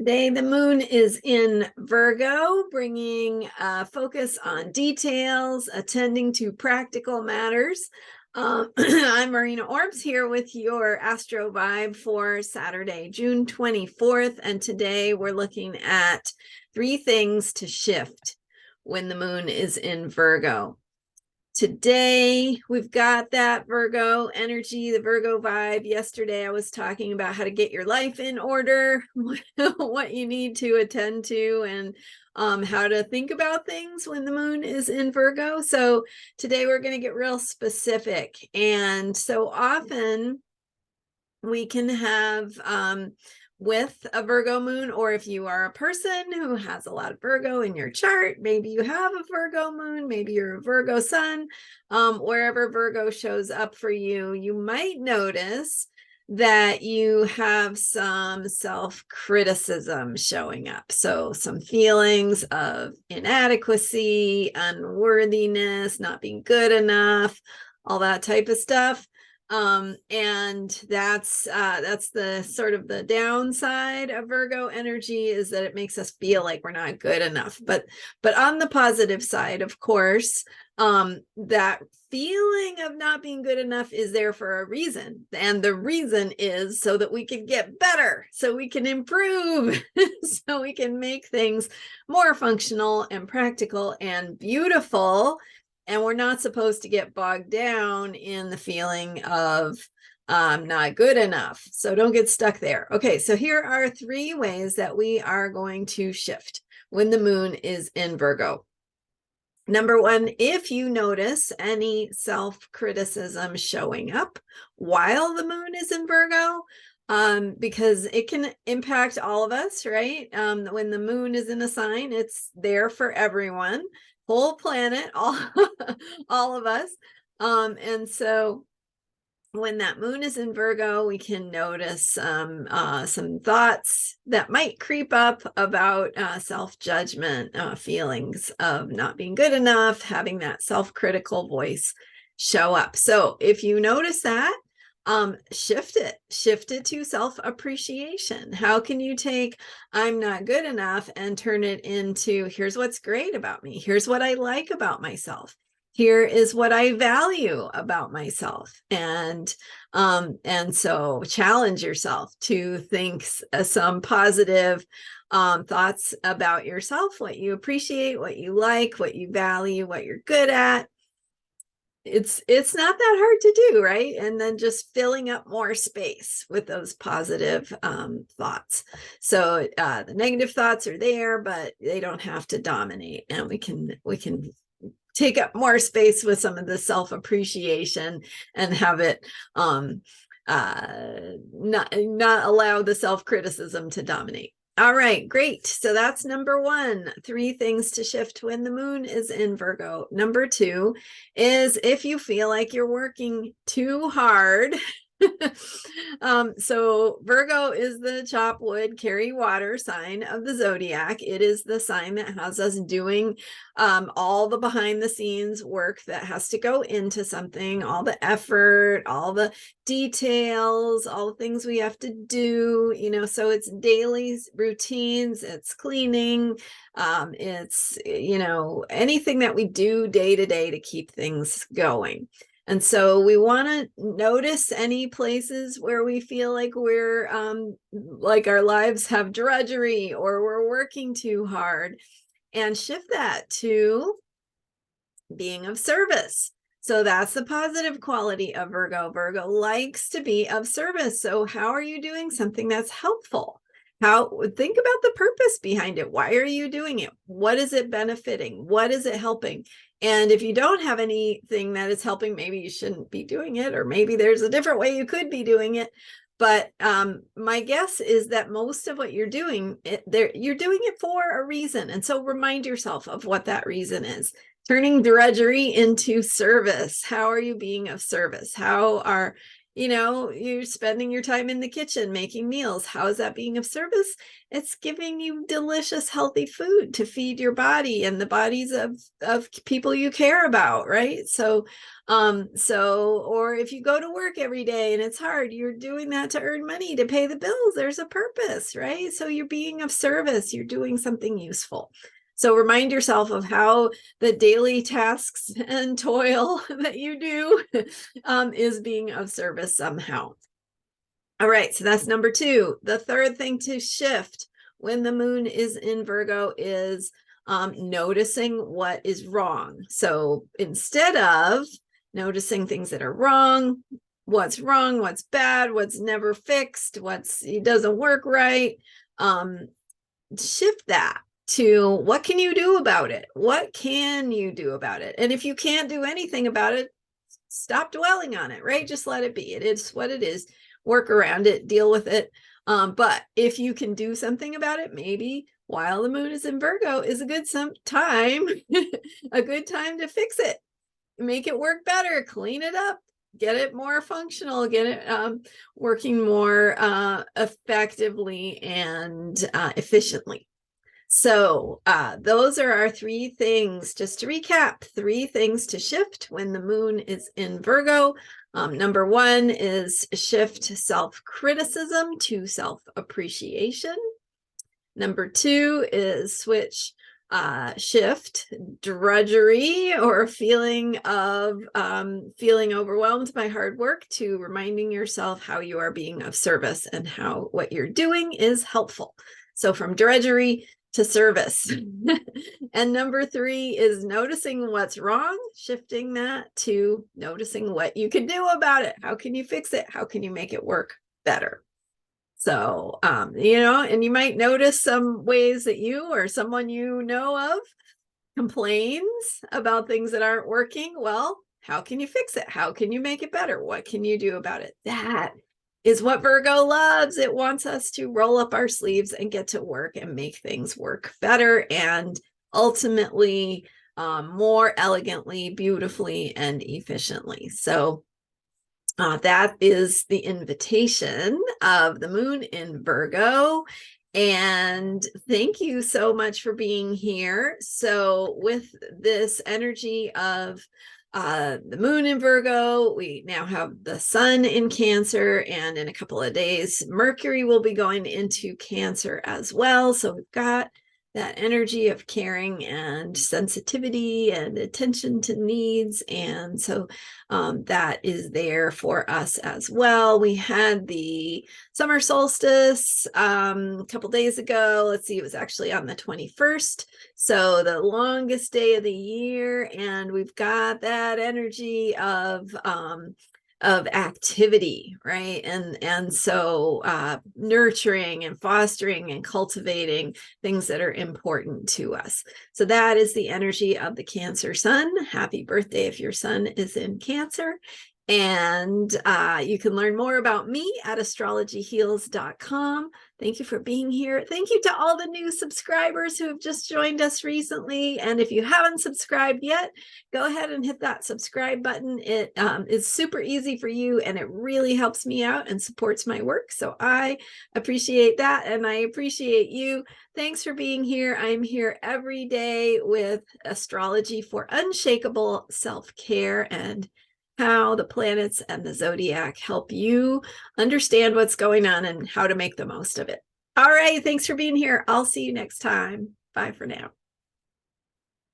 Today, the moon is in Virgo, bringing focus on details, attending to practical matters. I'm Marina Ormes here with your Astro vibe for Saturday, June 24th. And today we're looking at 3 things to shift when the moon is in Virgo. Today, we've got that Virgo energy, the Virgo vibe. Yesterday, I was talking about how to get your life in order, what you need to attend to, and how to think about things when the moon is in Virgo. So today, we're going to get real specific. And so often, we can have with a Virgo moon, or if you are a person who has a lot of Virgo in your chart, maybe you have a Virgo moon, maybe you're a Virgo sun, wherever Virgo shows up for you, you might notice that you have some self-criticism showing up. So some feelings of inadequacy, unworthiness, not being good enough, all that type of stuff. And that's the sort of the downside of Virgo energy, is that it makes us feel like we're not good enough. But on the positive side, of course, that feeling of not being good enough is there for a reason. And the reason is so that we can get better, so we can improve, so we can make things more functional and practical and beautiful. And we're not supposed to get bogged down in the feeling of not good enough. So don't get stuck there. Okay, so here are 3 ways that we are going to shift when the moon is in Virgo. Number 1, if you notice any self-criticism showing up while the moon is in Virgo, because it can impact all of us, right? When the moon is in a sign, it's there for everyone. Whole planet, all of us. And so when that moon is in Virgo, we can notice some thoughts that might creep up about self-judgment, feelings of not being good enough, having that self-critical voice show up. So if you notice that, shift it to self-appreciation. How can you take I'm not good enough and turn it into here's what's great about me, here's what I like about myself, here is what I value about myself. And so challenge yourself to think some positive thoughts about yourself, what you appreciate, what you like, what you value, what you're good at. It's not that hard to do, right? And then just filling up more space with those positive thoughts. So the negative thoughts are there, but they don't have to dominate, and we can take up more space with some of the self-appreciation and have it not allow the self-criticism to dominate. All right, great. So that's number 1, 3 things to shift when the moon is in Virgo. Number 2 is if you feel like you're working too hard. So Virgo is the chop wood, carry water sign of the zodiac. It is the sign that has us doing all the behind the scenes work that has to go into something, all the effort, all the details, all the things we have to do, so it's daily routines, it's cleaning, it's, anything that we do day to day to keep things going. And so we want to notice any places where we feel like we're like our lives have drudgery or we're working too hard, and shift that to being of service. So that's the positive quality of Virgo. Virgo likes to be of service. So how are you doing something that's helpful? Think about the purpose behind it. Why are you doing it? What is it benefiting? What is it helping? And if you don't have anything that is helping, maybe you shouldn't be doing it, or maybe there's a different way you could be doing it. But my guess is that most of what you're doing, you're doing it for a reason. And so remind yourself of what that reason is. Turning drudgery into service. How are you being of service? How are you're spending your time in the kitchen making meals. How is that being of service? It's giving you delicious, healthy food to feed your body and the bodies of people you care about, right? So, or if you go to work every day and it's hard, you're doing that to earn money, to pay the bills. There's a purpose, right? So you're being of service, you're doing something useful. So remind yourself of how the daily tasks and toil that you do is being of service somehow. All right, so that's number 2. The third thing to shift when the moon is in Virgo is noticing what is wrong. So instead of noticing things that are wrong, what's bad, what's never fixed, it doesn't work right, shift that to what can you do about it? What can you do about it? And if you can't do anything about it, stop dwelling on it, right? Just let it be. It is what it is. Work around it, deal with it. But if you can do something about it, maybe while the moon is in Virgo is a good time, a good time to fix it, make it work better, clean it up, get it more functional, get it working more effectively and efficiently. So those are our 3 things. Just to recap, 3 things to shift when the moon is in Virgo. Number 1 is shift self-criticism to self-appreciation. Number 2 is shift drudgery or feeling overwhelmed by hard work to reminding yourself how you are being of service and how what you're doing is helpful. So from drudgery to service. And number 3 is noticing what's wrong, shifting that to noticing what you can do about it. How can you fix it? How can you make it work better? So, and you might notice some ways that you or someone you know of complains about things that aren't working. Well, how can you fix it? How can you make it better? What can you do about it? That is what Virgo loves. It wants us to roll up our sleeves and get to work and make things work better and ultimately more elegantly, beautifully, and efficiently. So that is the invitation of the moon in Virgo. And thank you so much for being here. So with this energy of the moon in Virgo, we now have the sun in Cancer, and in a couple of days, Mercury will be going into Cancer as well. So we've got that energy of caring and sensitivity and attention to needs. And so that is there for us as well. We had the summer solstice a couple days ago. Let's see, it was actually on the 21st. So the longest day of the year. And we've got that energy of activity, right? And so nurturing and fostering and cultivating things that are important to us. So that is the energy of the Cancer sun. Happy birthday if your sun is in Cancer. And you can learn more about me at astrologyheals.com. Thank you for being here. Thank you to all the new subscribers who have just joined us recently. And if you haven't subscribed yet, go ahead and hit that subscribe button. It is super easy for you, and it really helps me out and supports my work. So I appreciate that, and I appreciate you. Thanks for being here. I'm here every day with astrology for unshakable self-care and how the planets and the zodiac help you understand what's going on and how to make the most of it. All right, thanks for being here. I'll see you next time. Bye for now.